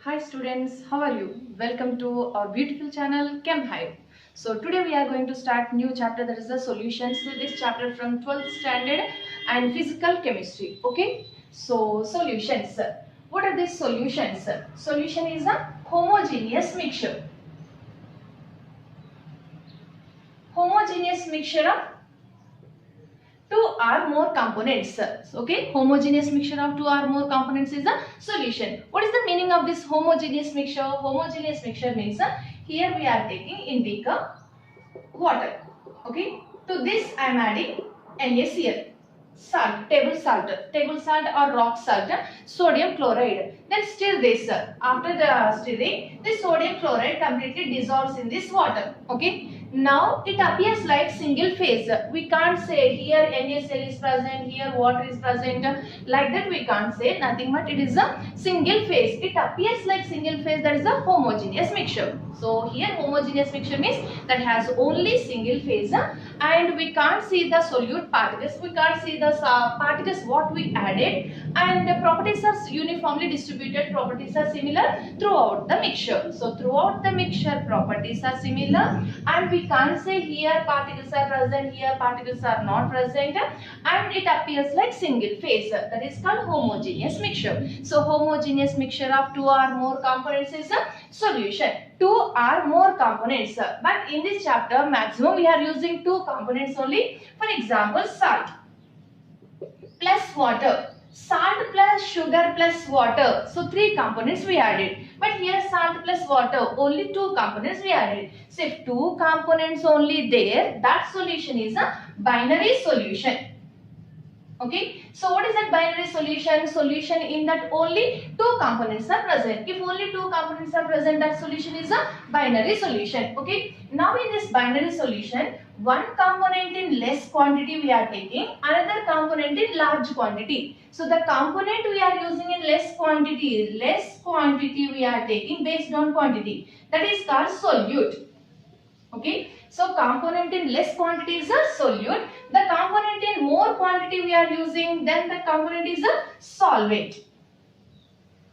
Hi students, how are you? Welcome to our beautiful channel ChemHive. So today we are going to start new chapter, that is the solutions to this chapter from 12th standard and physical chemistry. Okay, so solutions. What are these solutions? Solution is a homogeneous mixture. Homogeneous mixture of two or more components. Okay, homogeneous mixture of two or more components is a solution. What is the meaning of this homogeneous mixture? Homogeneous mixture means here we are taking indica water. Okay, to this I am adding NaCl, salt, table salt or rock salt, sodium chloride. Then stir this. After the stirring, the sodium chloride completely dissolves in this water. Okay. Now it appears like single phase. We can't say here NaCl is present, here water is present. Like that we can't say nothing, but it is a single phase. It appears like single phase, that is a homogeneous mixture. So here homogeneous mixture means that has only single phase and we can't see the solute particles. We can't see the particles what we added, and the properties are uniformly distributed. Properties are similar throughout the mixture. So throughout the mixture properties are similar, and we can't say here particles are present, here particles are not present, and it appears like single phase. That is called homogeneous mixture. So homogeneous mixture of two or more components is a solution. Two or more components, but in this chapter maximum we are using two components only. For example, salt plus water, salt plus sugar plus water. So three components we added, but here salt plus water, only two components we added. So if two components only there, that solution is a binary solution. Okay, so what is that binary solution? Solution in that only two components are present. If only two components are present, that solution is a binary solution. Okay, now in this binary solution, one component in less quantity we are taking, another component in large quantity. So the component we are using in less quantity we are taking based on quantity, that is called solute. Okay, so component in less quantity is a solute. The component in more quantity we are using, then the component is a solvent.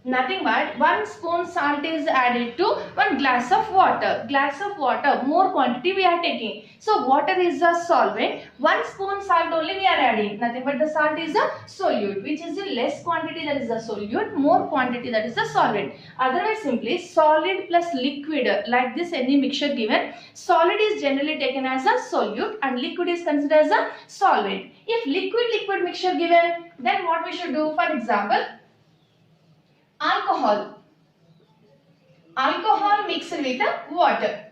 Nothing but 1 spoon salt is added to 1 glass of water. Glass of water, more quantity we are taking. So water is a solvent. 1 spoon salt only we are adding. Nothing but the salt is a solute, which is in less quantity, that is a solute. More quantity, that is a solvent. Otherwise simply solid plus liquid, like this any mixture given. Solid is generally taken as a solute and liquid is considered as a solvent. If liquid mixture given, then what we should do? For example, alcohol mixed with water.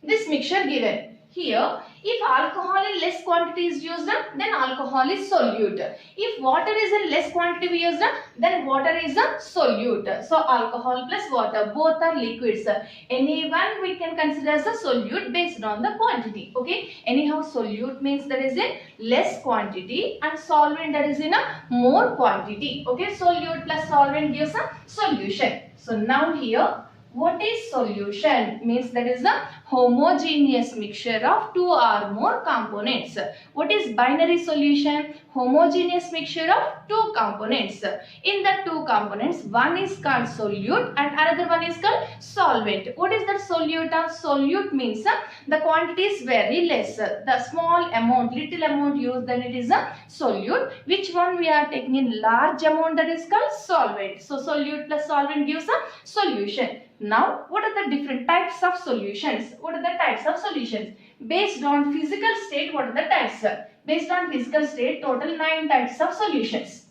This mixture given. Here, if alcohol in less quantity is used, then alcohol is solute. If water is in less quantity we used, then water is a solute. So alcohol plus water, both are liquids. Any one we can consider as a solute based on the quantity. Okay. Anyhow, solute means that is in less quantity, and solvent that is in a more quantity. Okay. Solute plus solvent gives a solution. So now here, what is solution? Means that is a homogeneous mixture of two or more components. What is binary solution? Homogeneous mixture of two components. In the two components, one is called solute and another one is called solvent. What is that solute? Solute means the quantity is very less. The small amount, little amount used, then it is a solute. Which one we are taking in large amount, that is called solvent. So solute plus solvent gives a solution. Now, what are the different types of solutions? What are the types of solutions? Based on physical state, what are the types? Based on physical state, total 9 types of solutions.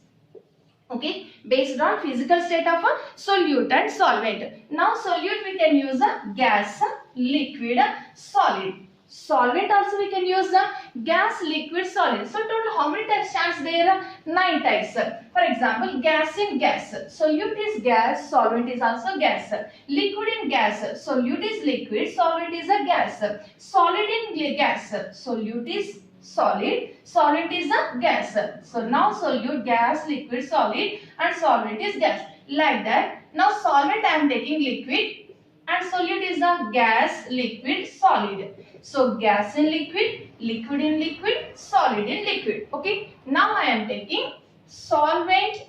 Okay, based on physical state of a solute and solvent. Now, solute we can use a gas, liquid, solid. Solvent also we can use the gas, liquid, solid. So total how many types stands there? 9 types. For example, gas in gas. Solute is gas, solvent is also gas. Liquid in gas, solute is liquid, solvent is a gas. Solid in gas, solute is solid, solvent is a gas. So now solute, gas, liquid, solid, and solvent is gas. Like that. Now solvent I am taking liquid, and solute is a gas, liquid, solid. So gas in liquid, liquid in liquid, solid in liquid. Okay. Now I am taking solvent,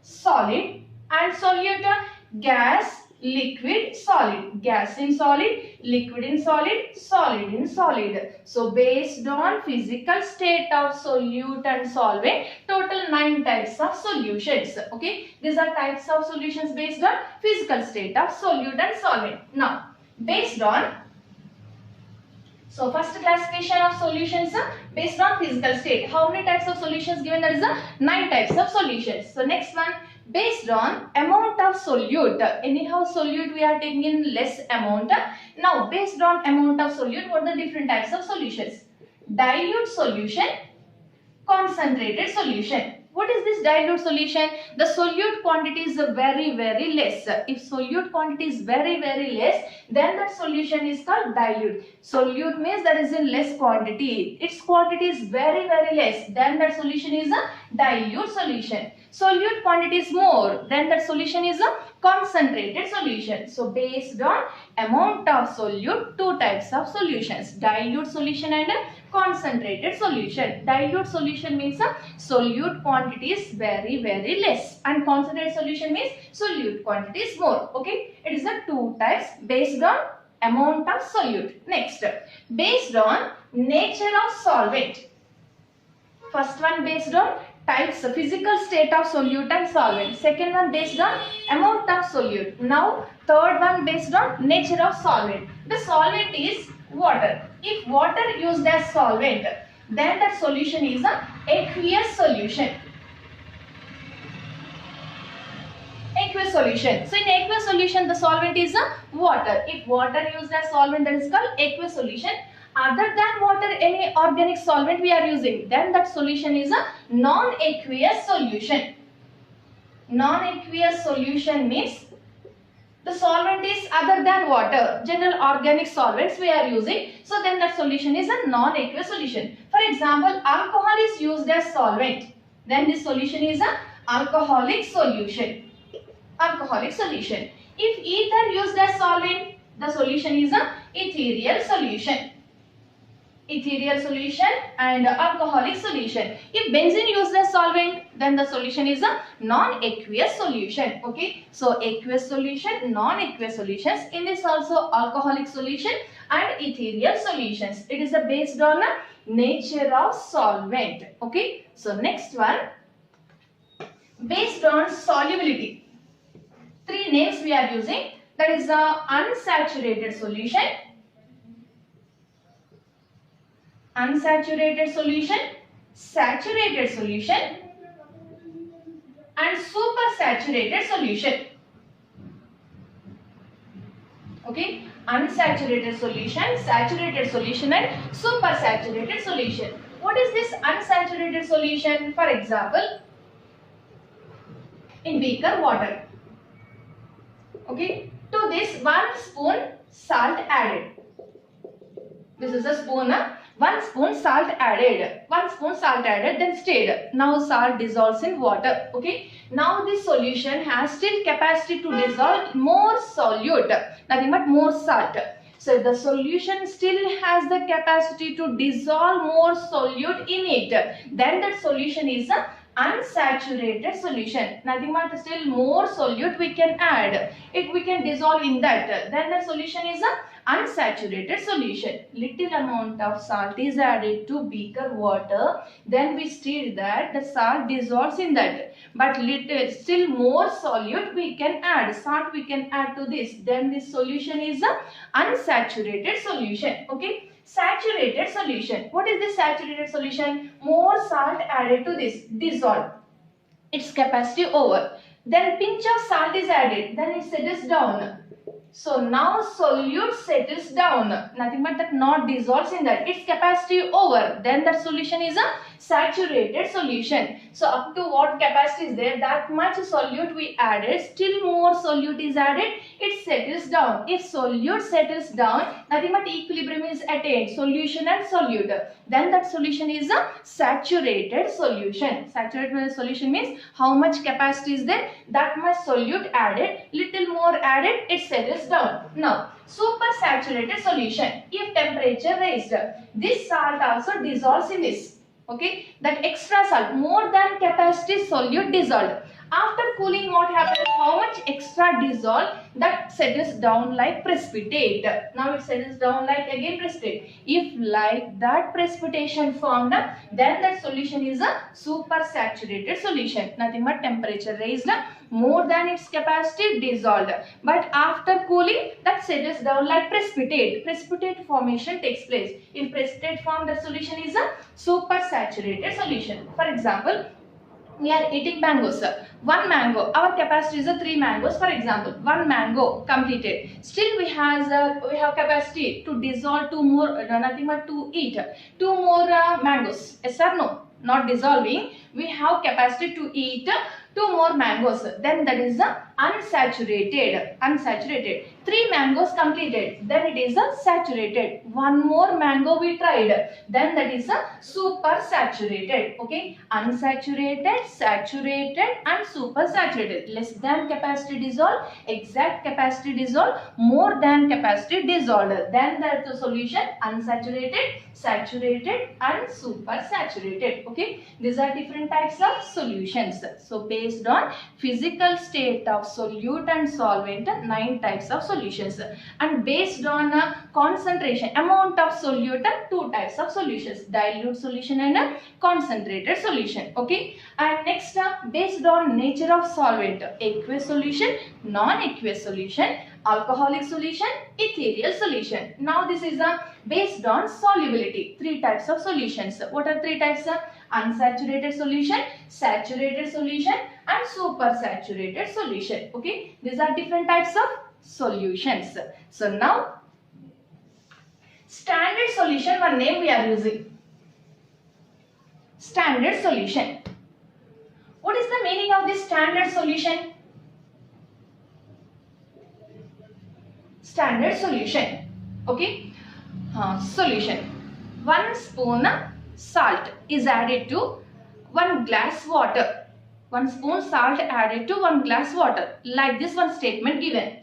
solid, and solute, gas, liquid, solid. Gas in solid, liquid in solid, solid in solid. So based on physical state of solute and solvent, total 9 types of solutions. Okay, these are types of solutions based on physical state of solute and solvent. Now, based on, so first classification of solutions based on physical state. How many types of solutions given? There is 9 types of solutions. So next one, based on amount of solute. Anyhow solute we are taking in less amount. Now based on amount of solute, what are the different types of solutions? Dilute solution, concentrated solution. What is this dilute solution? The solute quantity is very less. If solute quantity is very less, then that solution is called dilute. Solute means that is in less quantity. Its quantity is very less. Then that solution is a dilute solution. Solute quantity is more. Then that solution is a concentrated solution. So based on amount of solute, 2 types of solutions: dilute solution and concentrated solution. Dilute solution means a solute quantity is very less, and concentrated solution means solute quantity is more. Okay, it is the 2 types based on amount of solute. Next, based on nature of solvent. First one based on types, physical state of solute and solvent. Second one based on amount of solute. Now third one based on nature of solvent. The solvent is water. If water used as solvent, then that solution is a aqueous solution. Aqueous solution. So in aqueous solution, the solvent is a water. If water used as solvent, that is called aqueous solution. Other than water, any organic solvent we are using, then that solution is a non-aqueous solution. Non-aqueous solution means the solvent is other than water, general organic solvents we are using, so then that solution is a non-aqueous solution. For example, alcohol is used as solvent, then this solution is a alcoholic solution. Alcoholic solution. If ether used as solvent, the solution is a ethereal solution. Ethereal solution and alcoholic solution. If benzene used as solvent, then the solution is a non-aqueous solution. Okay, so aqueous solution, non-aqueous solutions. In this also alcoholic solution and ethereal solutions. It is based on nature of solvent. Okay, so next one, based on solubility. 3 names we are using. That is the unsaturated solution, unsaturated solution, saturated solution and supersaturated solution. Okay, unsaturated solution, saturated solution and supersaturated solution. What is this unsaturated solution? For example, in beaker water. Okay, to this 1 spoon salt added. This is a spoon. 1 spoon salt added. 1 spoon salt added, then stirred. Now salt dissolves in water. Okay. Now this solution has still capacity to dissolve more solute. Nothing but more salt. So the solution still has the capacity to dissolve more solute in it. Then that solution is a unsaturated solution. Nothing but still more solute we can add. If we can dissolve in that, then the solution is a unsaturated solution. Little amount of salt is added to beaker water, then we stir that, the salt dissolves in that, but little still more solute we can add, salt we can add to this, then this solution is a unsaturated solution. Okay, saturated solution. What is the saturated solution? More salt added to this, dissolve, its capacity over, then pinch of salt is added, then it settles down. So now solute settles down, nothing but that not dissolves in that, its capacity over, then that solution is a saturated solution. So up to what capacity is there, that much solute we added, still more solute is added, it settles down. If solute settles down, nothing but equilibrium is attained, solution and solute, then that solution is a saturated solution. Saturated solution means how much capacity is there, that much solute added, little more added, it settles down. Now supersaturated solution. If temperature raised, this salt also dissolves in this. Okay, that extra salt, more than capacity solute dissolved. After cooling, what happens? How much extra dissolve that settles down like precipitate. Now it settles down like again precipitate. If like that precipitation formed, then that solution is a supersaturated solution. Nothing but temperature raised more than its capacity dissolved. But after cooling, that settles down like precipitate. Precipitate formation takes place. In precipitate form, the solution is a supersaturated solution. For example, we are eating mangoes. One mango, our capacity is 3 mangoes. For example, one mango completed. Still we have capacity to dissolve 2 more, nothing but to eat 2 more mangoes. Yes or no? Not dissolving. We have capacity to eat 2 more mangoes. Then that is the unsaturated. 3 mangoes completed. Then it is a saturated. 1 more mango we tried. Then that is a supersaturated. Okay. Unsaturated, saturated and supersaturated. Less than capacity dissolve, exact capacity dissolve, more than capacity dissolved. Then that is the solution unsaturated, saturated and supersaturated. Okay. These are different types of solutions. So based on physical state of solute and solvent, 9 types of solutions, and based on concentration, amount of solute, 2 types of solutions, dilute solution and a concentrated solution. Okay. And next, based on nature of solvent, aqueous solution, non-aqueous solution, alcoholic solution, ethereal solution. Now this is based on solubility, 3 types of solutions. What are 3 types? Unsaturated solution, saturated solution and supersaturated solution. Okay, these are different types of solutions. So now standard solution, one name we are using, standard solution. What is the meaning of this standard solution? Standard solution. Okay, solution. 1 spoon salt is added to 1 glass water. 1 spoon salt added to 1 glass water. Like this one statement given.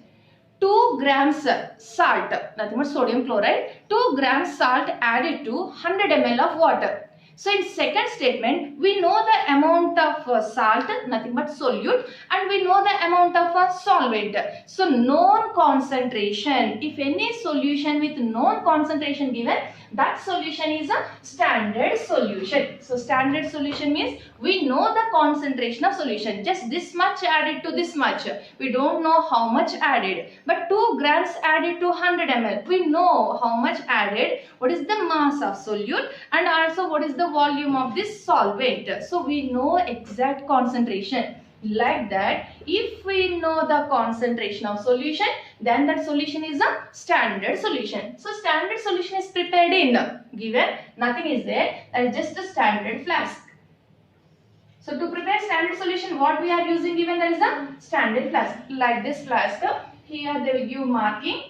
2 grams salt, nothing but sodium chloride, 2 grams salt added to 100 ml of water. So in second statement, we know the amount of salt, nothing but solute, and we know the amount of solvent. So known concentration, if any solution with known concentration given, that solution is a standard solution. So standard solution means we know the concentration of solution, just this much added to this much. We don't know how much added, but 2 grams added to 100 ml. We know how much added, what is the mass of solute, and also what is the volume of this solvent. So we know exact concentration. Like that, if we know the concentration of solution, then that solution is a standard solution. So standard solution is prepared in, given nothing is there, that is just a standard flask. So to prepare standard solution, what we are using, given there is a standard flask. Like this flask, here they will give marking.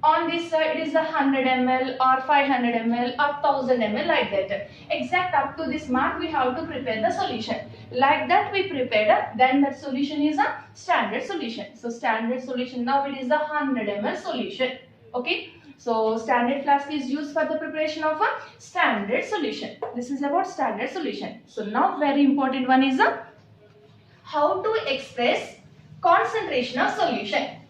On this side it is 100 ml or 500 ml or 1000 ml, like that. Exact up to this mark we have to prepare the solution. Like that we prepared, then that solution is a standard solution. So standard solution, now it is a 100 ml solution. Okay. So standard flask is used for the preparation of a standard solution. This is about standard solution. So now very important one is how to express concentration of solution.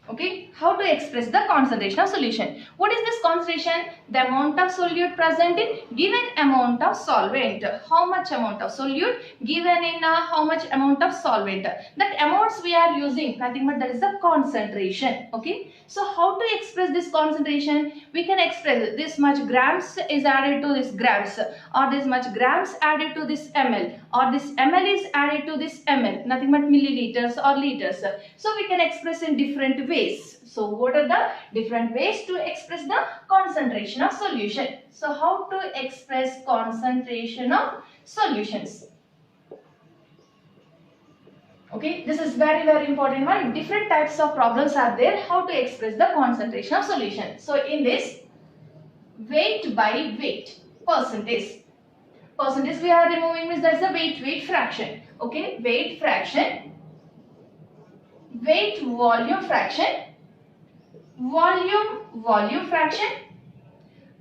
Okay, how to express the concentration of solution. What is this concentration? The amount of solute present in given amount of solvent. How much amount of solute given in how much amount of solvent. That amounts we are using, nothing but that is the concentration. Okay, so how to express this concentration? We can express this much grams is added to this grams, or this much grams added to this ml, or this ml is added to this ml, nothing but milliliters or liters. So we can express in different ways. So what are the different ways to express the concentration of solution? So how to express concentration of solutions? Okay, this is very important one. Different types of problems are there, how to express the concentration of solution. So in this, weight by weight, percentage we are removing, means that's the weight fraction. Okay, weight fraction, weight volume fraction, volume fraction,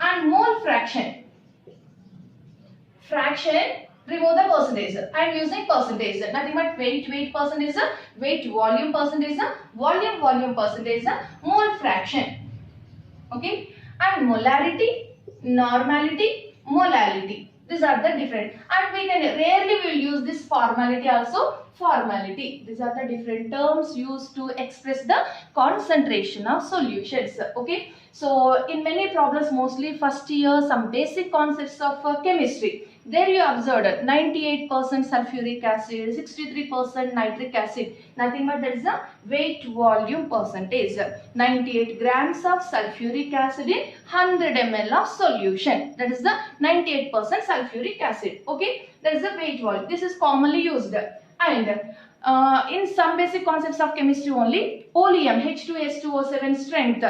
and mole fraction. Fraction remove the percentage. I am using percentage, nothing but weight percentage, weight volume percentage, volume percentage, mole fraction. Okay, and molarity, normality, molality. These are the different, and we can rarely will use this formality also. Formality. These are the different terms used to express the concentration of solutions. Okay, so in many problems, mostly first year, some basic concepts of chemistry. There you observed 98% sulfuric acid, 63% nitric acid. Nothing but there is a weight volume percentage. 98 grams of sulfuric acid in 100 ml of solution. That is the 98% sulfuric acid. Okay, that is the weight volume. This is commonly used. And in some basic concepts of chemistry only, oleum H2S2O7 strength,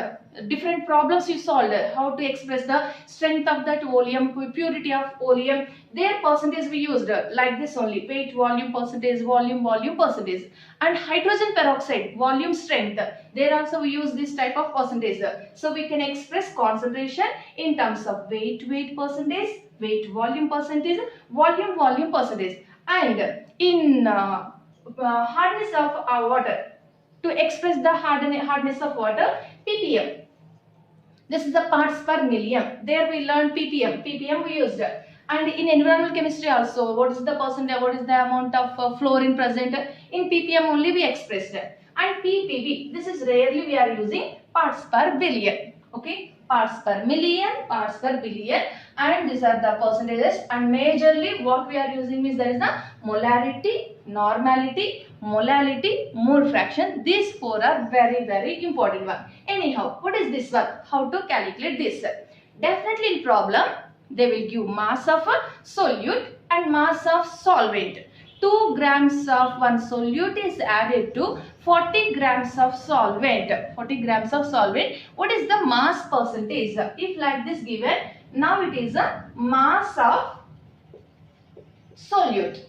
different problems you solved, how to express the strength of that oleum, purity of oleum, their percentage we used like this only, weight volume percentage, volume percentage. And hydrogen peroxide volume strength, there also we use this type of percentage. So we can express concentration in terms of weight percentage, weight volume percentage, volume percentage. And in hardness of water, to express the hardness of water, ppm. This is the parts per million. There we learned ppm we used. And in environmental chemistry also, what is the percentage, what is the amount of fluorine present, in ppm only we expressed. And ppb, this is rarely we are using parts per billion. Okay, parts per million, parts per billion, and these are the percentages. And majorly what we are using is there is the molarity, normality, molality, mole fraction. These four are very important one. Anyhow, what is this one? How to calculate this? Definitely in problem they will give mass of a solute and mass of solvent. 2 grams of one solute is added to 40 grams of solvent. 40 grams of solvent. What is the mass percentage? If like this given, now it is a mass of solute.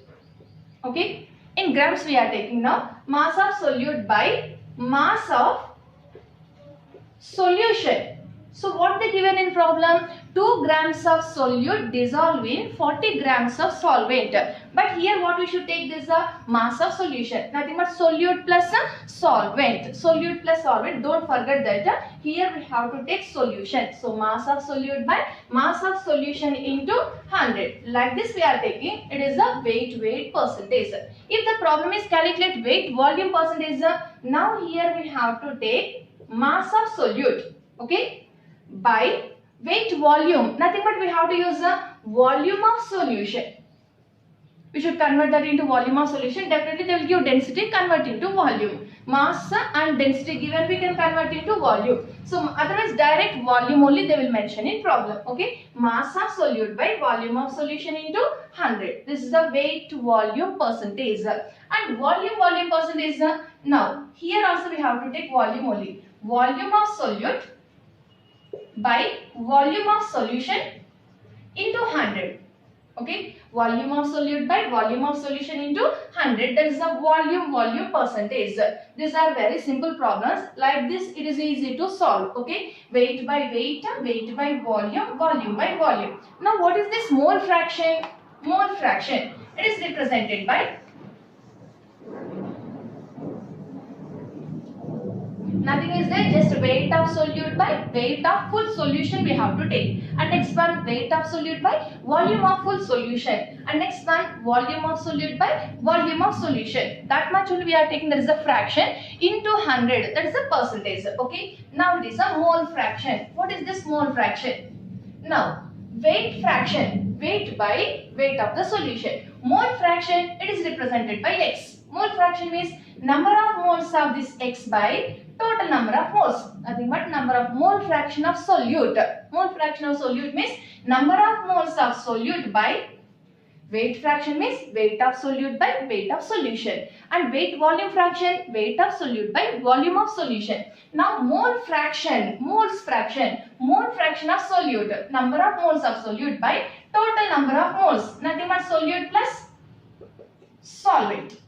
Okay. In grams we are taking now mass of solute by mass of solution. So what they given in problem? 2 grams of solute dissolve in 40 grams of solvent. But here what we should take this mass of solution. Nothing but solute plus solvent. Solute plus solvent. Don't forget that here we have to take solution. So mass of solute by mass of solution into 100. Like this we are taking. It is a weight percentage. If the problem is calculate weight volume percentage, now here we have to take mass of solute. Okay, by weight volume, nothing but we have to use the volume of solution. We should convert that into volume of solution. Definitely they will give density, convert into volume. Mass and density given, we can convert into volume. So otherwise direct volume only they will mention in problem. Okay, mass of solute by volume of solution into 100. This is the weight volume percentage. And volume percentage, now here also we have to take volume only. Volume of solute by volume of solution into 100. Okay, volume of solute by volume of solution into 100. That is the volume percentage. These are very simple problems. Like this it is easy to solve. Okay, weight by weight by volume by volume. Now what is this mole fraction? Mole fraction, it is represented by nothing is there, just weight of solute by weight of full solution we have to take. And next one, weight of solute by volume of full solution. And next one, volume of solute by volume of solution. That much only we are taking, that is a fraction into 100, that is a percentage. Okay, now it is a mole fraction. What is this mole fraction? Now weight fraction, weight by weight of the solution. Mole fraction, it is represented by x. Mole fraction means number of moles of this x by total number of moles. Nothing but number of mole fraction of solute. Mole fraction of solute means number of moles of solute by weight fraction means weight of solute by weight of solution. And weight volume fraction, weight of solute by volume of solution. Now mole fraction, moles fraction, mole fraction of solute, number of moles of solute by total number of moles. Nothing but solute plus solvent.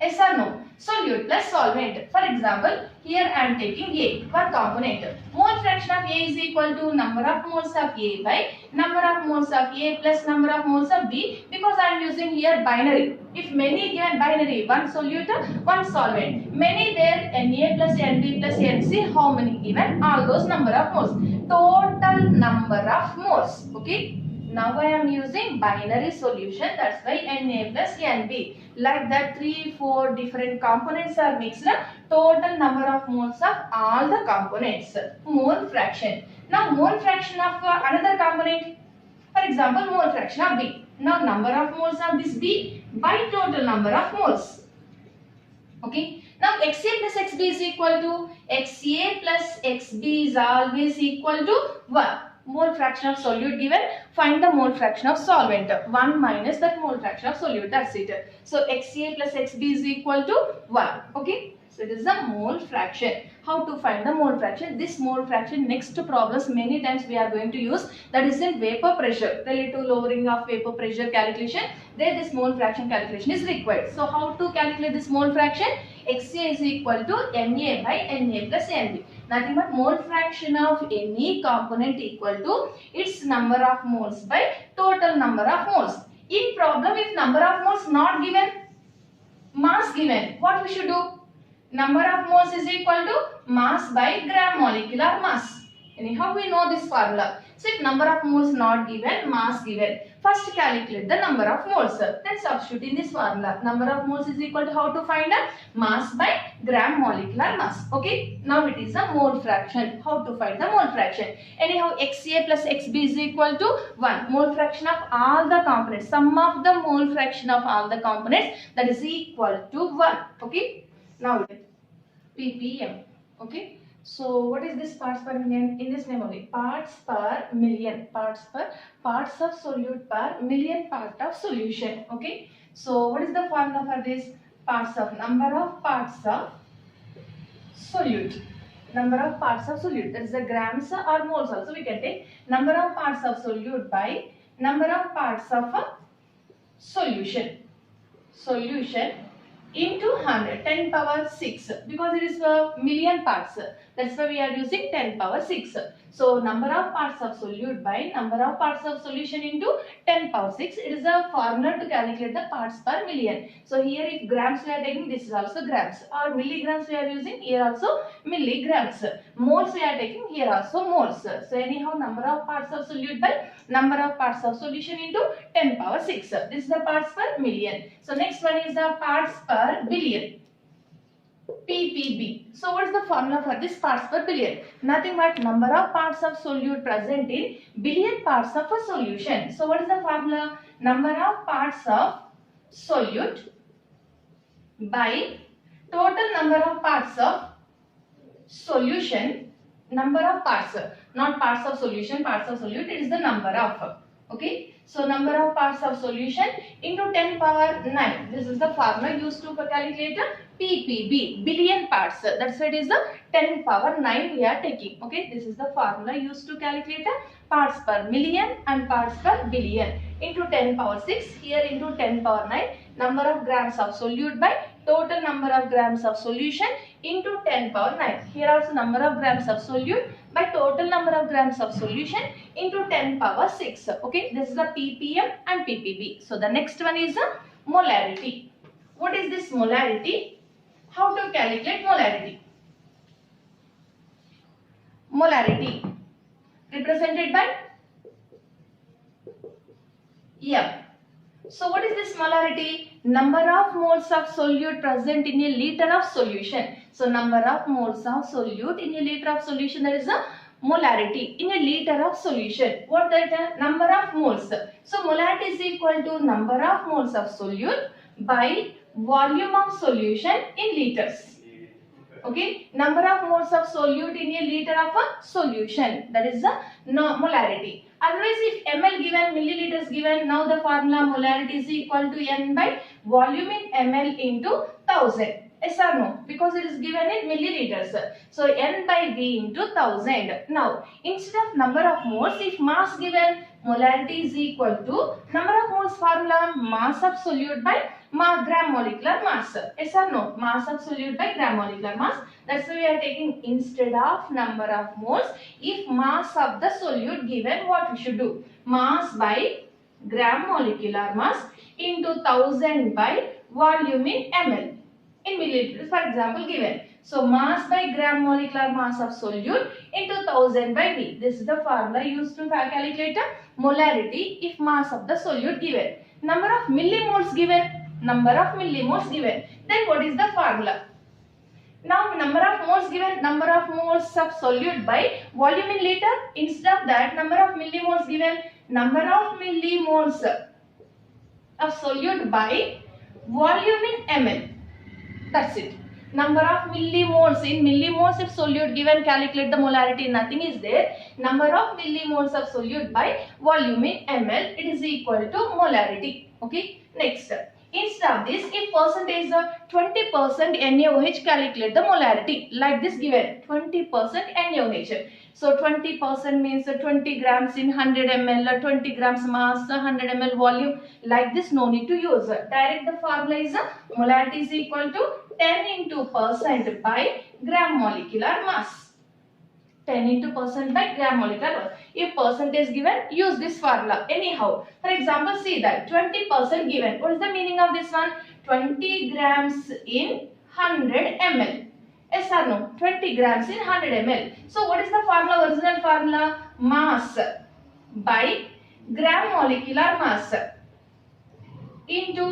Yes or no? Solute plus solvent. For example, here I am taking A, one component. Mole fraction of A is equal to number of moles of A by number of moles of A plus number of moles of B, because I am using here binary. If many given binary, one solute, one solvent. Many there, Na plus Nb plus Nc, how many given? All those number of moles. Total number of moles. Okay. Now I am using binary solution, that's why Na plus Nb. Like that 3-4 different components are mixed. Total number of moles of all the components. Mole fraction. Now mole fraction of another component. For example, mole fraction of B. Now number of moles of this B by total number of moles. Okay. Now Xa plus Xb is equal to Xa plus Xb is always equal to 1. Mole fraction of solute given, find the mole fraction of solvent. 1 minus that mole fraction of solute, that's it. So Xa plus Xb is equal to 1. Okay. So it is the mole fraction. How to find the mole fraction? This mole fraction next problems many times we are going to use, that is in vapor pressure. Relative lowering of vapor pressure calculation, there this mole fraction calculation is required. So how to calculate this mole fraction? Xa is equal to Na by Na plus Nb. Nothing but mole fraction of any component equal to its number of moles by total number of moles. In problem, if number of moles not given, mass given, what we should do? Number of moles is equal to mass by gram molecular mass. Anyhow, we know this formula. So if number of moles not given, mass given. First calculate the number of moles. Then substitute in this formula. Number of moles is equal to how to find a mass by gram molecular mass. Okay. Now it is a mole fraction. How to find the mole fraction? Anyhow, Xa plus Xb is equal to 1. Mole fraction of all the components. Sum of the mole fraction of all the components, that is equal to 1. Okay. Now ppm. Okay. So what is this parts per million? In this name only, parts per million, parts of solute per million part of solution. Okay. So what is the formula for this? Parts of, number of parts of solute, number of parts of solute, that is the grams or moles also we can take. Number of parts of solute by number of parts of a solution into 100, 10 power 6, because it is a million parts. That's why we are using 10 power 6. So number of parts of solute by number of parts of solution into 10 power 6. It is a formula to calculate the parts per million. So here if grams we are taking, this is also grams, or milligrams we are using, here also milligrams. Moles we are taking, here also moles. So anyhow, number of parts of solute by number of parts of solution into 10 power 6. This is the parts per million. So next one is the parts per billion. ppb. So what is the formula for this parts per billion? Nothing but number of parts of solute present in billion parts of a solution. So what is the formula? Number of parts of solute by total number of parts of solution. Number of parts, not parts of solution, parts of solute, it is the number of. Okay. So number of parts of solution into 10 power 9. This is the formula used to calculate ppb, billion parts. That's why it is the 10 power 9 we are taking. Okay. This is the formula used to calculate parts per million and parts per billion into 10 power 6. Here into 10 power 9. Number of grams of solute by total number of grams of solution into 10 power 9. Here also number of grams of solute by total number of grams of solution into 10 power 6. Okay, this is the ppm and ppb. So the next one is the molarity. What is this molarity? How to calculate molarity? Molarity represented by M. So what is this molarity? Number of moles of solute present in a liter of solution. So number of moles of solute in a liter of solution, that is the molarity in a liter of solution. What that? Number of moles. So molarity is equal to number of moles of solute by volume of solution in liters. Okay, number of moles of solute in a liter of a solution, that is the molarity. Otherwise, if ml given, milliliters given, now the formula molarity is equal to N by volume in ml into 1000. Yes or no? Because it is given in milliliters. So N by V into 1000. Now instead of number of moles, if mass given, molarity is equal to number of moles formula, mass of solute by gram molecular mass. Yes or no? Mass of solute by gram molecular mass. That's why we are taking instead of number of moles. If mass of the solute given, what we should do? Mass by gram molecular mass into 1000 by volume in ml in milliliters, for example, given. So mass by gram molecular mass of solute into 1000 by V. This is the formula used to calculate the molarity if mass of the solute given. Number of millimoles given. Number of millimoles given. Then what is the formula? Now number of moles given, number of moles of solute by volume in liter. Instead of that, number of millimoles given, number of millimoles of solute by volume in ml. That's it. Number of millimoles. In millimoles if solute given, calculate the molarity. Nothing is there. Number of millimoles of solute by volume in ml. It is equal to molarity. Okay. Next. Instead of this, if percentage of 20% NaOH, calculate the molarity. Like this given. 20% NaOH. So 20% means 20 grams in 100 ml, 20 grams mass, 100 ml volume. Like this, no need to use. Direct the formula is molarity is equal to 10 into percent by gram molecular mass. 10 into percent by gram molecular mass. If percent is given, use this formula. Anyhow, for example, see that 20% given. What is the meaning of this one? 20 grams in 100 ml. Yes or no? 20 grams in 100 ml. So what is the formula? Original formula? Mass by gram molecular mass into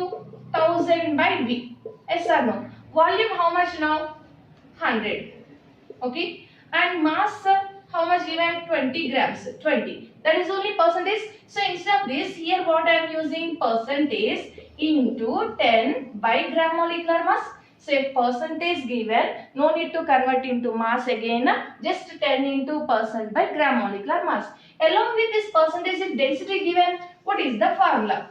1000 by V. Yes or no? Volume how much now? 100. Okay. And mass how much given? 20 grams. 20. That is only percentage. So instead of this, here what I am using? Percentage into 10 by gram molecular mass. So if percentage given, no need to convert into mass again. Just 10 into percent by gram molecular mass. Along with this percentage, if density given, what is the formula?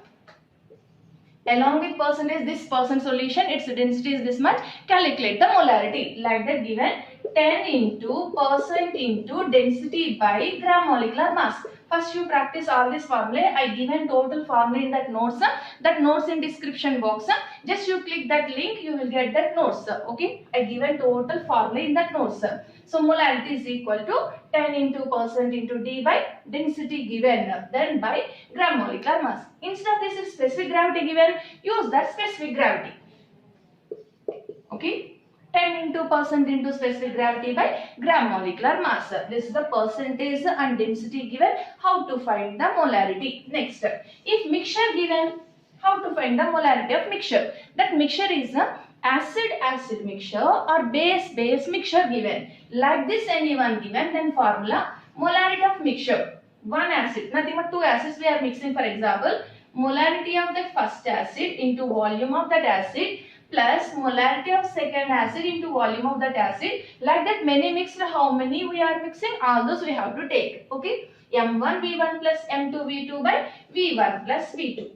Along with percentage, this percent solution, its density is this much. Calculate the molarity. Like that given, 10 into percent into density by gram molecular mass. First you practice all this formula. I given total formula in that notes. That notes in description box. Just you click that link, you will get that notes. Okay. I given total formula in that notes. So molarity is equal to 10 into percent into D by density given. Then by gram molecular mass. Instead of this, if specific gravity given, use that specific gravity. Okay. 10 into percent into specific gravity by gram molecular mass. This is the percentage and density given. How to find the molarity? Next, if mixture given, how to find the molarity of mixture? That mixture is a acid mixture or base mixture given. Like this, anyone given, then formula molarity of mixture. One acid, nothing but two acids we are mixing. For example, molarity of the first acid into volume of that acid plus molarity of second acid into volume of that acid. Like that, many mixed, how many we are mixing, all those we have to take. Okay, M1V1 plus M2V2 by V1 plus V2.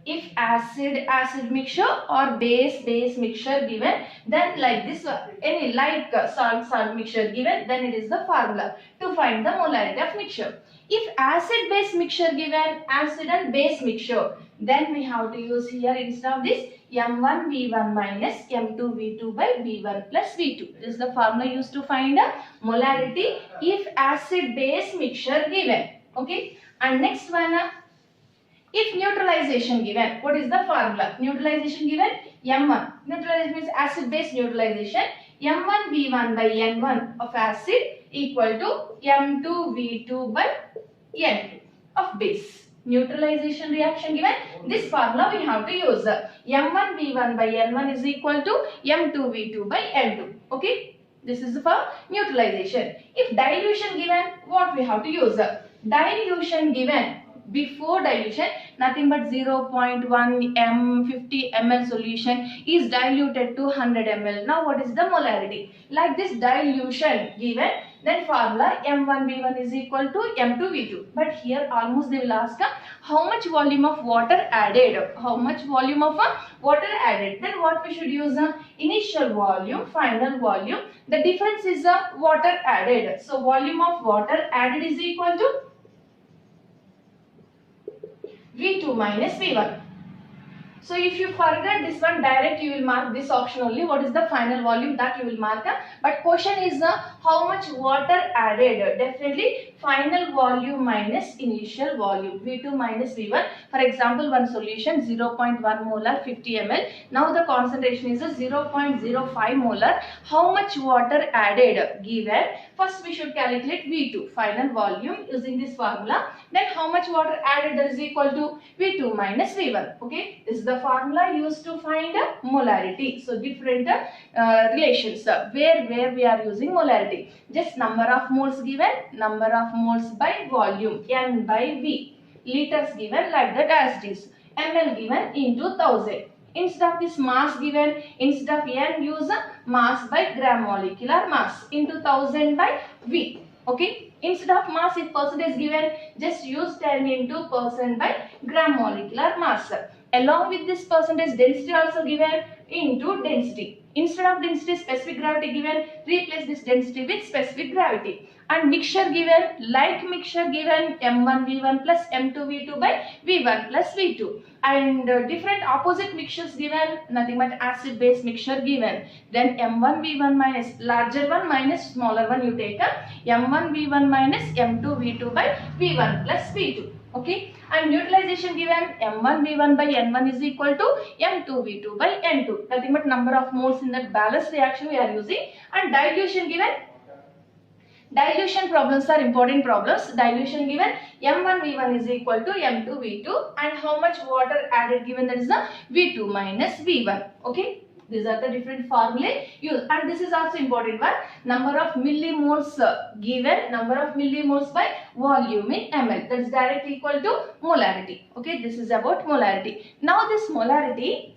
If acid mixture or base mixture given, then like this, any like salt mixture given, then it is the formula to find the molarity of mixture. If acid base mixture given, acid and base mixture, then we have to use here instead of this M1V1 minus M2V2 by V1 plus V2. This is the formula used to find a molarity if acid base mixture given. Okay, and next one, if neutralization given, what is the formula? Neutralization given, M1. Neutralization means acid base neutralization. M1V1 by N1 of acid equal to M2V2 by N2 of base. Neutralization reaction given, this formula we have to use. M1V1 by N1 is equal to M2V2 by N2. Okay, this is for neutralization. If dilution given, what we have to use? Dilution given, before dilution, nothing but 0.1 m 50 ml solution is diluted to 100 ml. Now what is the molarity? Like this dilution given, then formula M1V1 is equal to M2V2. But here almost they will ask how much volume of water added. How much volume of water added? Then what we should use? Initial volume, final volume. The difference is water added. So volume of water added is equal to V2 minus V1. So if you forget this one, direct you will mark this option only. What is the final volume, that you will mark. But question is how much water added. Definitely final volume minus initial volume. V2 minus V1. For example, one solution 0.1 molar 50 ml. Now the concentration is 0.05 molar. How much water added given? First we should calculate V2 final volume using this formula. Then how much water added, that is equal to V2 minus V1. Okay, this is the formula used to find molarity. So different relations where we are using molarity. Just number of moles given, number of moles by volume, N by V. Liters given like that as it is. ml given into 1000. Instead of this mass given, instead of N, use mass by gram molecular mass into 1000 by V. Okay. Instead of mass, if percentage given, just use 10 into percent by gram molecular mass. Along with this percentage, density also given into density. Instead of density, specific gravity given, replace this density with specific gravity. And mixture given, like mixture given, M1V1 plus M2V2 by V1 plus V2. And different opposite mixtures given, nothing but acid base mixture given. Then M1V1 minus larger one minus smaller one you take M1V1 minus M2V2 by V1 plus V2. Okay, and neutralization given M1V1 by N1 is equal to M2V2 by N2. Nothing but number of moles in that balanced reaction we are using. And dilution given. Dilution problems are important problems. Dilution given M1V1 is equal to M2V2 and how much water added given, that is the V2 minus V1. Okay. These are the different formulae used, and this is also important one. Number of millimoles given, number of millimoles by volume in ml, that is directly equal to molarity. Okay, this is about molarity. Now this molarity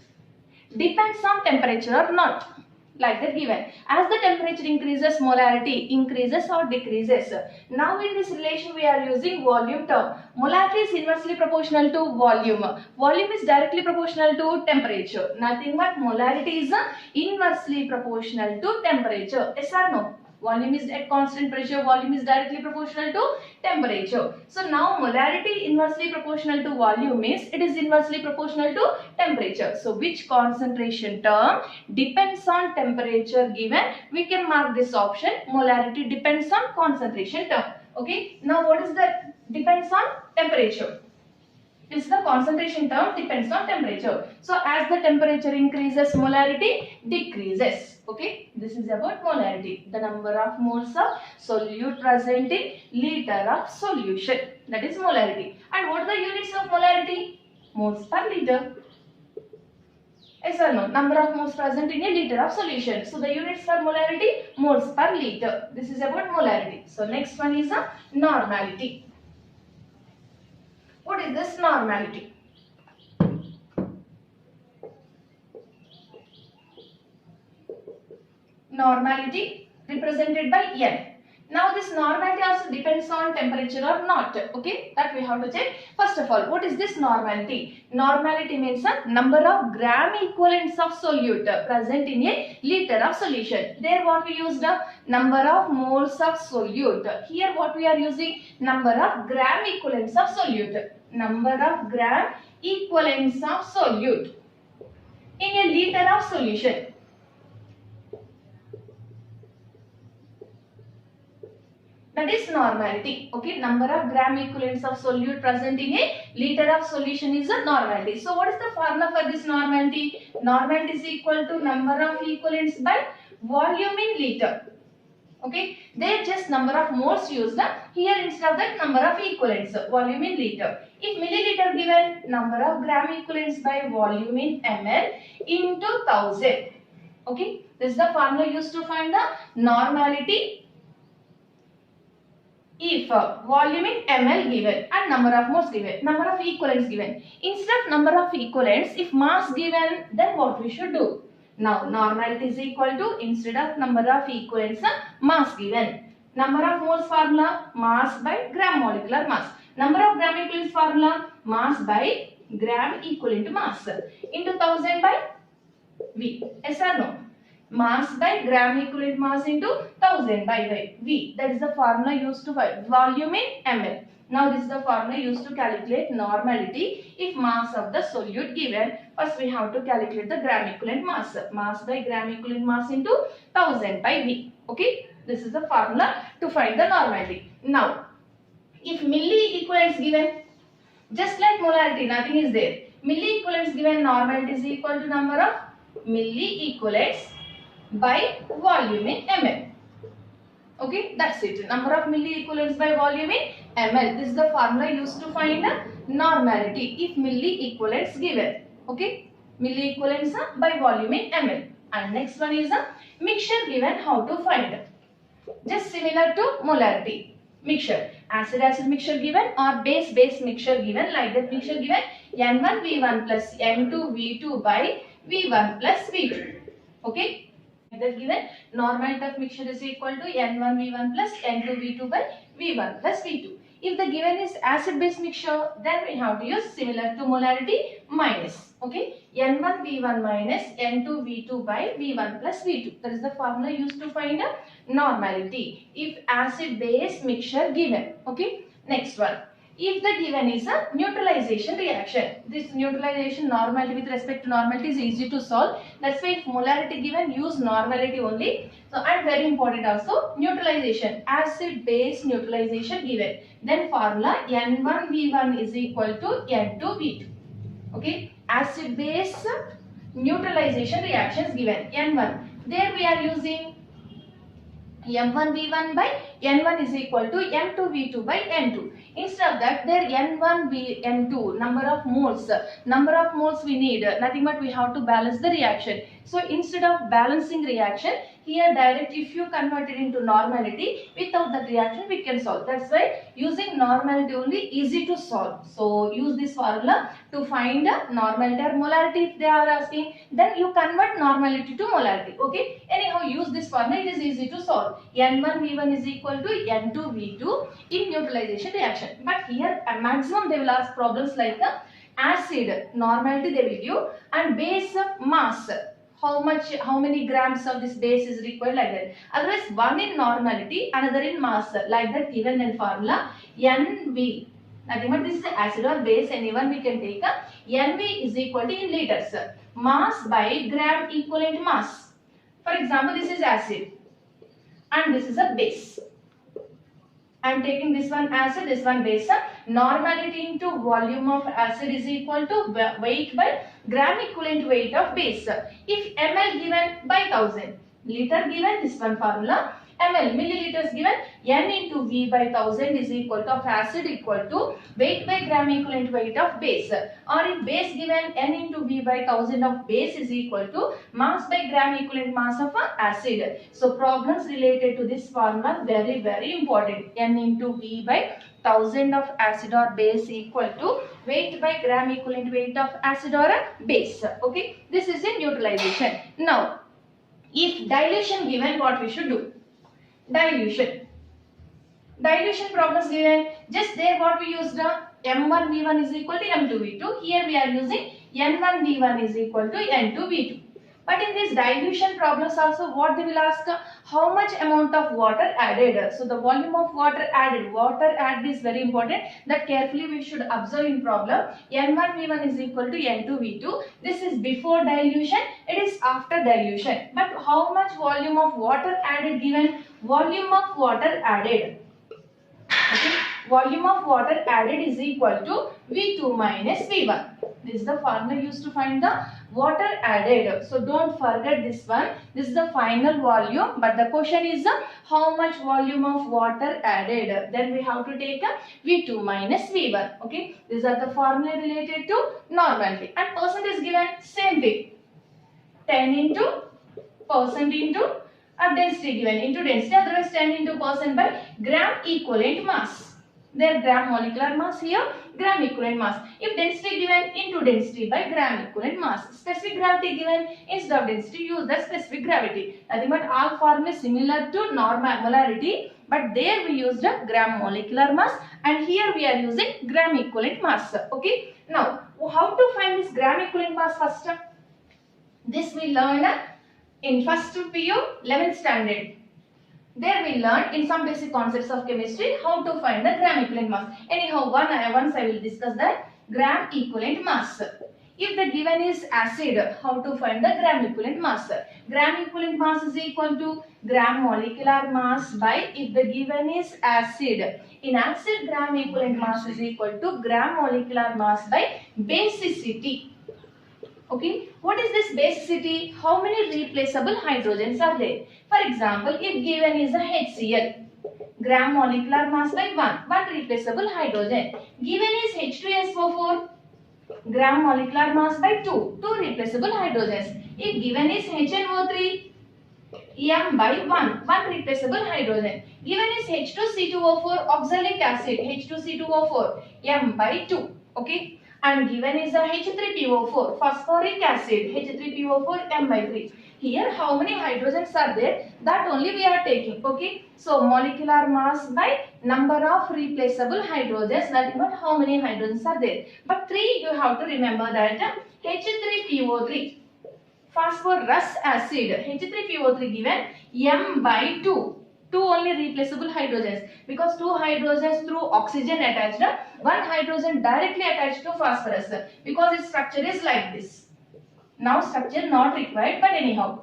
depends on temperature or not. Like that given. As the temperature increases, molarity increases or decreases. Now in this relation we are using volume term. Molarity is inversely proportional to volume. Volume is directly proportional to temperature. Nothing but molarity is inversely proportional to temperature. Yes or no? Volume is at constant pressure, volume is directly proportional to temperature. So now molarity inversely proportional to volume means it is inversely proportional to temperature. So which concentration term depends on temperature given? We can mark this option. Molarity depends on concentration term. Okay. Now what is the depends on temperature? It's the concentration term depends on temperature. So as the temperature increases, molarity decreases. Okay, this is about molarity. The number of moles of solute present in liter of solution. That is molarity. And what are the units of molarity? Moles per liter. Yes or no? Number of moles present in a liter of solution. So the units for molarity, moles per liter. This is about molarity. So next one is a normality. What is this normality? Normality represented by N. Now this normality also depends on temperature or not. Okay, that we have to check. First of all, what is this normality? Normality means a number of gram equivalents of solute present in a liter of solution. There what we used the number of moles of solute. Here what we are using number of gram equivalents of solute. Number of gram equivalents of solute in a liter of solution. That is normality. Okay, number of gram equivalents of solute present in a liter of solution is a normality. So what is the formula for this normality? Normality is equal to number of equivalents by volume in liter. Okay, there just number of moles used. Here instead of that number of equivalents, volume in liter. If milliliter given, number of gram equivalents by volume in ml into 1000. Okay, this is the formula used to find the normality. if volume in ml given and number of moles given, number of equivalents given, instead of number of equivalents, if mass given, then what we should do? Now normality is equal to, instead of number of equivalents, mass given. Number of moles formula, mass by gram molecular mass. Number of gram equivalents formula, mass by gram equivalent mass into 1000 by V. Yes or no? Mass by gram equivalent mass into 1000 by V. That is the formula used to find volume in ml. Now this is the formula used to calculate normality. If mass of the solute given, first we have to calculate the gram equivalent mass. Mass by gram equivalent mass into 1000 by V. Okay. This is the formula to find the normality. Now, if milli equivalents given, just like molarity, nothing is there. Milli equivalents given, normality is equal to number of milli equivalents by volume in ml. Okay, that's it. Number of milli equivalents by volume in ml. This is the formula used to find a normality if milli equivalents given. Okay, milli equivalents by volume in ml. And next one is a mixture given, how to find. Just similar to molarity. Mixture, acid mixture given or base mixture given, like that mixture given N1V1 plus N2V2 by V1 plus V2. Okay, that given normality of mixture is equal to N1V1 plus N2V2 by V1 plus V2. If the given is acid base mixture, then we have to use similar to molarity minus. Okay, N1V1 minus N2V2 by V1 plus V2. That is the formula used to find a normality if acid base mixture given. Okay, next one. If the given is a neutralization reaction, this neutralization normality with respect to normality is easy to solve. That's why if molarity given, use normality only. So, and very important also, neutralization, acid base neutralization given. Then formula N1V1 is equal to N2V2. Okay, acid base neutralization reactions given N1. There we are using M1V1 by N1 is equal to M2V2 by N2. Instead of that, there N1N2, number of moles we need, nothing but we have to balance the reaction. So instead of balancing reaction, here direct if you convert it into normality, without that reaction we can solve. That's why using normality only easy to solve. So use this formula to find a normality or molarity if they are asking. Then you convert normality to molarity. Okay. Anyhow, use this formula. It is easy to solve. N1V1 is equal to N2V2 in neutralization reaction. But here maximum they will ask problems like the acid normality they will give and base mass. How many grams of this base is required, like that. Otherwise, one in normality, another in mass, like that given in formula NV. Nothing but this is acid or base, anyone we can take. NV is equal to in liters. Mass by gram equivalent mass. For example, this is acid and this is a base. I am taking this one acid, this one base. Normality into volume of acid is equal to weight by gram equivalent weight of base. If ml given by 1000, liter given, this one formula, ml milliliters given, n into v by 1000 is equal to of acid equal to weight by gram equivalent weight of base. Or if base given, n into v by 1000 of base is equal to mass by gram equivalent mass of acid. So problems related to this formula very important. N into v by 1000 of acid or base equal to weight by gram equivalent weight of acid or base. Okay, this is in neutralization. Now, if dilution given, what we should do? Dilution problems given, just there what we used, M1V1 is equal to M2V2. Here we are using N1V1 is equal to N2V2. But in this dilution problems also, what they will ask, how much amount of water added. So the volume of water added is very important, that carefully we should observe in problem. N1V1 is equal to N2V2. This is before dilution, it is after dilution. But how much volume of water added given? Volume of water added. Okay. Volume of water added is equal to V2 minus V1. This is the formula used to find the water added. So don't forget this one. This is the final volume, but the question is how much volume of water added. Then we have to take V2 minus V1. Okay. These are the formula related to normality. And percent is given, same thing. 10 into percent into density given into density, otherwise 10 into percent by gram equivalent mass. Their gram molecular mass here, gram equivalent mass. If density given into density by gram equivalent mass, specific gravity given instead of density, use the specific gravity. Nothing but all formula is similar to molarity, but there we used a gram molecular mass and here we are using gram equivalent mass. Okay. Now, how to find this gram equivalent mass first? This we learn in first PU 11th standard. There we learn in some basic concepts of chemistry how to find the gram equivalent mass. Anyhow, once I will discuss that gram equivalent mass. If the given is acid, how to find the gram equivalent mass? Gram equivalent mass is equal to gram molecular mass by, if the given is acid. In acid, gram equivalent mass is equal to gram molecular mass by basicity. Okay, what is this basicity? How many replaceable hydrogens are there? For example, if given is a HCl, gram molecular mass by 1 replaceable hydrogen. Given is H2SO4, gram molecular mass by 2 replaceable hydrogens. If given is HNO3, M by 1 replaceable hydrogen. Given is H2C2O4 oxalic acid, H2C2O4, M by 2. Okay. And given is a H3PO4 phosphoric acid, H3PO4 M by 3. Here how many hydrogens are there? That only we are taking. Okay. So molecular mass by number of replaceable hydrogens, that is what how many hydrogens are there. But 3 you have to remember that H3PO3 phosphorus acid, H3PO3 given M by 2. 2 only replaceable hydrogens, because 2 hydrogens through oxygen attached, 1 hydrogen directly attached to phosphorus, because its structure is like this. Now structure not required, but anyhow,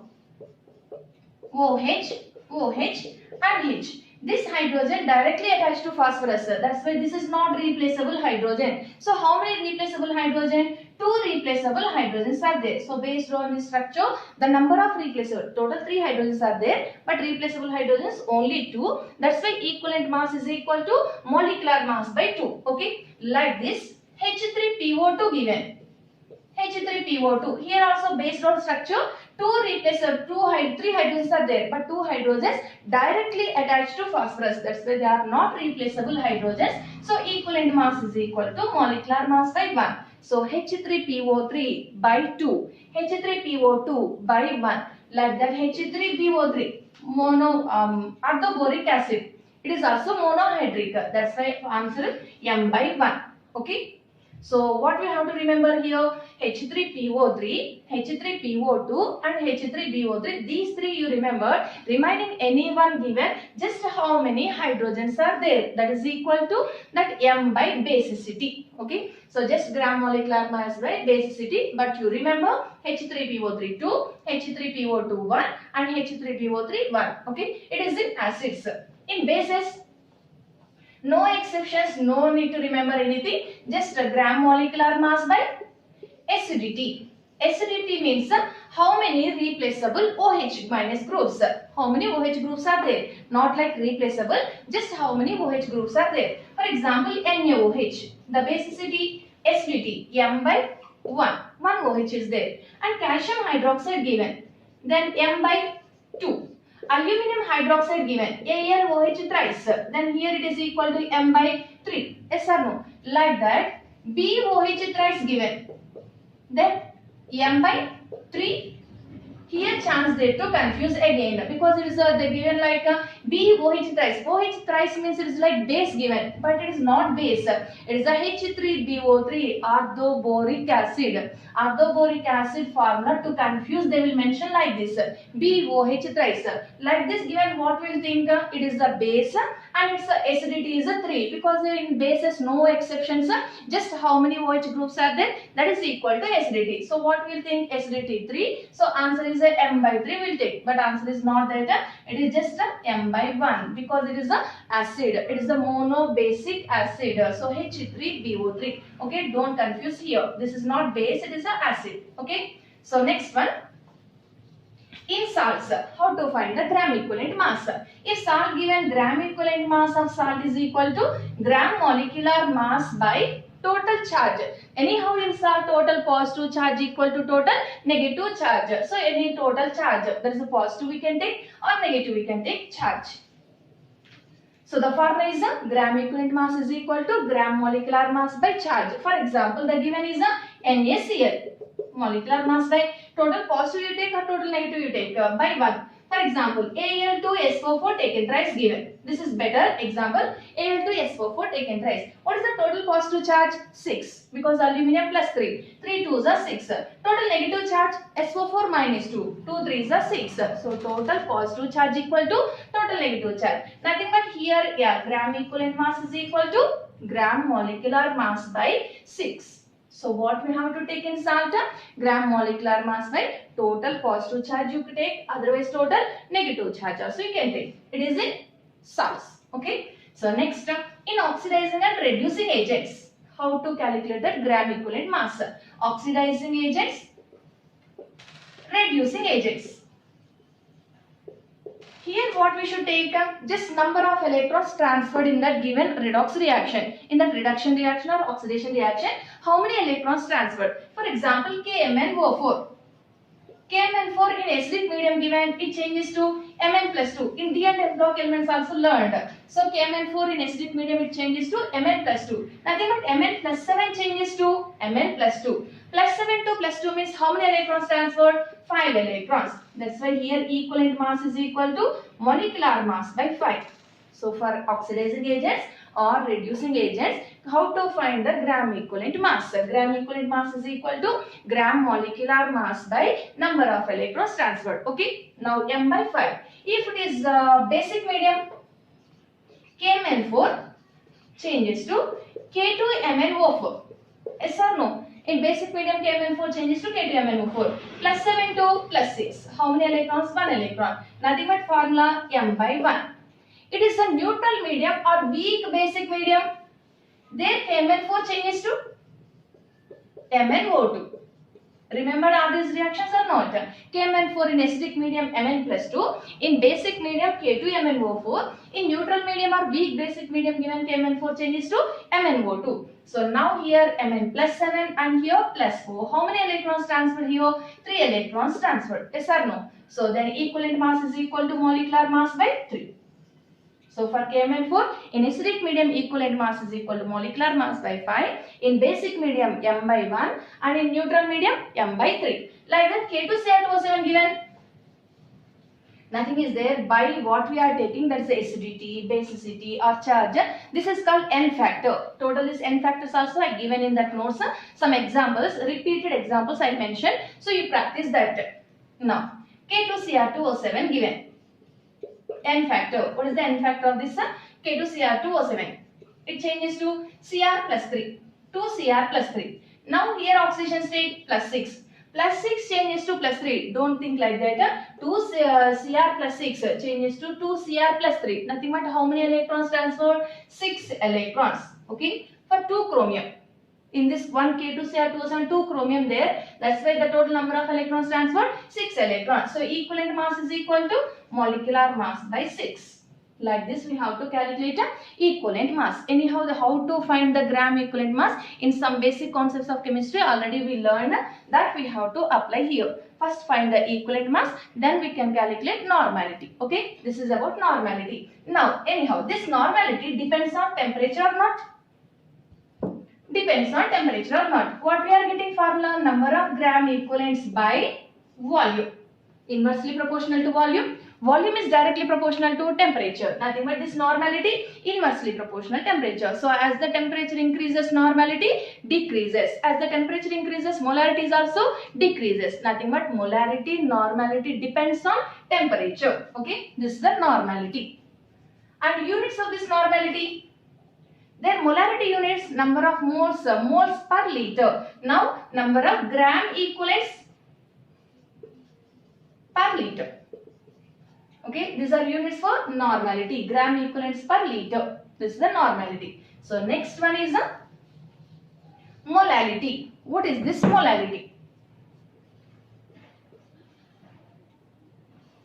OH, OH and H. This hydrogen directly attached to phosphorus, that's why this is not replaceable hydrogen. So how many replaceable hydrogen? 2 replaceable hydrogens are there. So based on this structure, the number of replaceable, total 3 hydrogens are there, but replaceable hydrogens only 2. That's why equivalent mass is equal to molecular mass by 2. Okay, like this, H3PO2 given. H3PO2. Here also based on structure, 3 hydrogens are there, but 2 hydrogens directly attached to phosphorus. That's why they are not replaceable hydrogens. So equivalent mass is equal to molecular mass by 1. So H3PO3 by 2, H3PO2 by 1. Like that H3PO3 orthoboric acid. It is also monohydric. That's why answer is M by 1. Okay. So what we have to remember here, H3PO3, H3PO2 and H3BO3, these 3 you remember. Remaining any one given, just how many hydrogens are there, that is equal to that M by basicity. Okay, so just gram molecular mass by basicity, but you remember H3PO3 2, H3PO2 1 and H3PO3 1. Okay, it is in acids. In bases, no exceptions, no need to remember anything, just a gram molecular mass by acidity. Acidity means how many replaceable OH minus groups. How many OH groups are there? Not like replaceable, just how many OH groups are there. For example, NaOH, the basicity acidity M by 1 OH is there, and calcium hydroxide given, then M by 2. Aluminum hydroxide given, AlOH thrice, then here it is equal to M by 3. Yes or no? Like that, BOH thrice given, then M by 3. Here chance there to confuse again, because it is they given like BOH thrice. OH thrice means it is like base given, but it is not base. It is a H3BO3 orthoboric acid. Orthoboric acid formula, to confuse they will mention like this, BOH thrice. Like this given, what we will think? It is the base and its acidity is a 3, because in bases no exceptions, just how many OH groups are there, that is equal to acidity. So what we will think? Acidity 3. So answer is a M by 3 will take, but answer is not that, it is just a M by 1, because it is a acid, it is a monobasic acid. So H3BO3. Okay, don't confuse here, this is not base, it is a acid. Okay, so next one, in salts, how to find the gram equivalent mass? If salt given, gram equivalent mass of salt is equal to gram molecular mass by total charge. Anyhow, in our total positive charge equal to total negative charge. So any total charge, there is a positive we can take or negative we can take charge. So the formula is a gram equivalent mass is equal to gram molecular mass by charge. For example, the given is a NaCl. Molecular mass by total positive you take or total negative you take by 1. For example, Al2SO4 taken thrice given. This is better example. Al2SO4 taken thrice. What is the total positive charge? 6. Because aluminium plus 3. 3 2s are 6. Total negative charge SO4 minus 2. 2 3s are 6. So total positive charge equal to total negative charge. Nothing but here, yeah, gram equivalent mass is equal to gram molecular mass by 6. So what we have to take in SALT? Gram molecular mass by total positive charge you could take, otherwise total negative charge also you can take. It is in salts. Okay. So next, in oxidizing and reducing agents, how to calculate the gram equivalent mass? Oxidizing agents, reducing agents. Here what we should take, just number of electrons transferred in that given redox reaction. In that reduction reaction or oxidation reaction, how many electrons transferred? For example, KMnO4. KMnO4 in acidic medium given, it changes to Mn plus 2. In D and F block elements also learned. So KMnO4 in acidic medium it changes to Mn plus 2. Nothing but Mn plus 7 changes to Mn plus 2. Plus 7 to plus 2 means how many electrons transferred? 5 electrons. That's why here equivalent mass is equal to molecular mass by 5. So for oxidizing agents or reducing agents, how to find the gram equivalent mass? Gram equivalent mass is equal to gram molecular mass by number of electrons transferred. Okay. Now M by 5. If it is basic medium, KMnO4 changes to K2MnO4. Yes or no? In basic medium, KMnO4 changes to K2MnO4. Plus 7 to plus 6. How many electrons? 1 electron. Nothing but formula M by 1. It is a neutral medium or weak basic medium. There KMnO4 changes to MnO2. Remember all these reactions or not? KMnO4 in acidic medium Mn plus 2. In basic medium K2MnO4. In neutral medium or weak basic medium given KMnO4 changes to MnO2. So now here Mn plus 7 and here plus 4. How many electrons transferred here? 3 electrons transferred. Yes or no? So then equivalent mass is equal to molecular mass by 3. So for KMnO4, in acidic medium equivalent mass is equal to molecular mass by 5. In basic medium M by 1 and in neutral medium M by 3. Like that K2Cr2O7 given. Nothing is there by what we are taking, that is acidity, basicity or charge. This is called N factor. Total is N factors also I given in that notes. Some examples, repeated examples I mentioned. So you practice that. Now K2Cr2O7 given. N factor. What is the N factor of this? K2Cr2O7. It changes to Cr plus 3. 2Cr plus 3. Now here oxidation state plus 6. Plus 6 changes to plus 3. Don't think like that. 2Cr plus 6 changes to 2Cr plus 3. Nothing but how many electrons transferred? 6 electrons. Okay. For 2 chromium. In this one K2Cr2O7, 2 chromium there. That's why the total number of electrons transferred 6 electrons. So equivalent mass is equal to molecular mass by 6. Like this we have to calculate a equivalent mass. Anyhow, how to find the gram equivalent mass in some basic concepts of chemistry already we learned, that we have to apply here. First find the equivalent mass, then we can calculate normality. Okay, this is about normality. Now anyhow, this normality depends on temperature or not? Depends on temperature or not. What we are getting formula? Number of gram equivalents by volume. Inversely proportional to volume. Volume is directly proportional to temperature. Nothing but this normality inversely proportional temperature. So as the temperature increases, normality decreases. As the temperature increases, molarity is also decreases. Nothing but molarity, normality depends on temperature. Okay, this is the normality. And units of this normality. Their molarity units, number of moles, moles per liter. Now number of gram equivalents per liter. Okay, these are units for normality, gram equivalents per liter. This is the normality. So next one is the molality. What is this molality?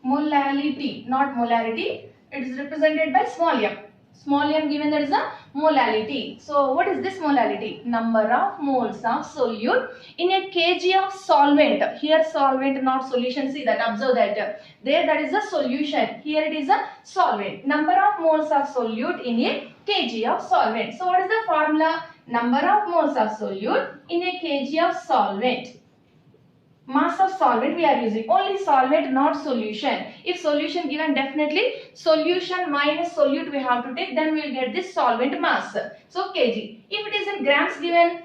Molality, not molarity. It is represented by small m. Small m given, that is a molality. So what is this molality? Number of moles of solute in a kg of solvent. Here solvent, not solution. See that, observe that. There that is a solution. Here it is a solvent. Number of moles of solute in a kg of solvent. So what is the formula? Number of moles of solute in a kg of solvent. Mass of solvent we are using. Only solvent, not solution. If solution given, definitely solution minus solute we have to take. Then we will get this solvent mass. So kg. If it is in grams given,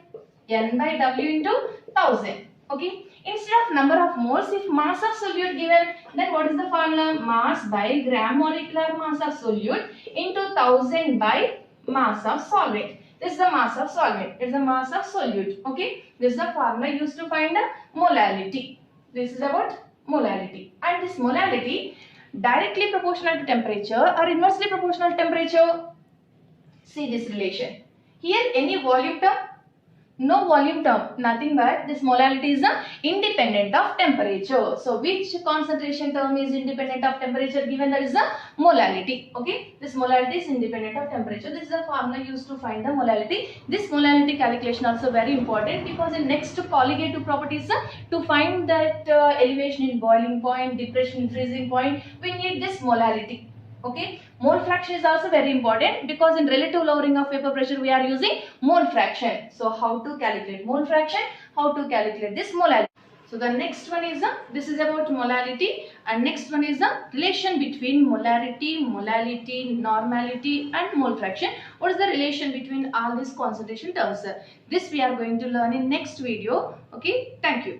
N by W into 1000. Okay. Instead of number of moles, if mass of solute given, then what is the formula? Mass by gram molecular mass of solute into 1000 by mass of solvent. This is the mass of solvent. It is the mass of solute. Okay. This is the formula used to find the molality. This is about molality. And this molality directly proportional to temperature or inversely proportional to temperature. See this relation. Here any volume term? No volume term, nothing but this molality is independent of temperature. So which concentration term is independent of temperature given? That is the molality. Okay, this molality is independent of temperature. This is the formula used to find the molality. This molality calculation also very important, because in next colligative properties to find that elevation in boiling point, depression in freezing point, we need this molality. Okay, mole fraction is also very important, because in relative lowering of vapor pressure we are using mole fraction. So how to calculate mole fraction, how to calculate this molality. So the next one is this is about molality, and next one is the relation between molarity, molality, normality and mole fraction. What is the relation between all these concentration terms? This we are going to learn in next video. Okay, thank you.